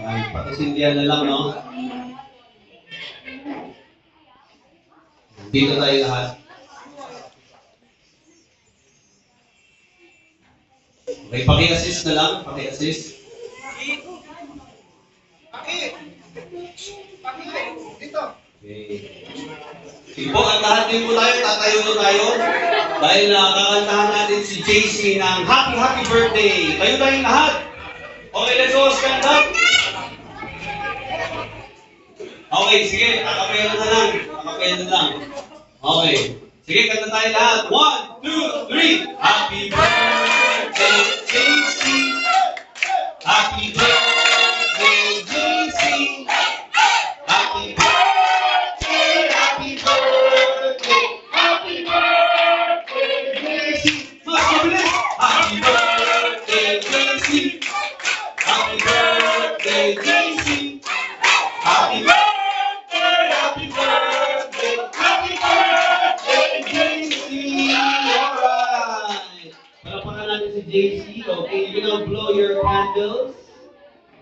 Pakisindihan na lang, no? Dito tayo lahat. Okay, paki-assist na lang. Paki-assist. Okay. Sige po, at lahat din po tayo, tatayo na tayo. Dahil nakakantahan natin si JC ng Happy Happy Birthday. Tayo tayong lahat. Okay, let's all stand up. Okay, sige, kakapela na lang. Kakapela na lang. Okay. Sige, kanta tayo lahat. 1, 2, 3. Happy birthday, JC. Happy birthday, JC. Happy birthday, happy birthday, happy birthday, JC. Mas mabilis. Happy birthday, JC. Happy birthday, JC. Happy birthday, happy birthday, happy birthday, JC. Alright. Palapakan natin si JC. Okay, you know, blow your candles.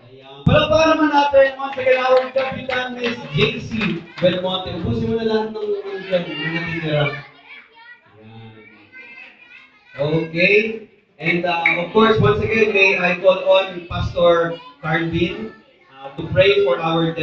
Ayan. Palapakan naman natin once again our Kapitan Miss JC Belmonte. Ubusin mo na lahat ng natitira. Ayan. Okay. And of course, once again, may I call on Pastor Carvin to pray for our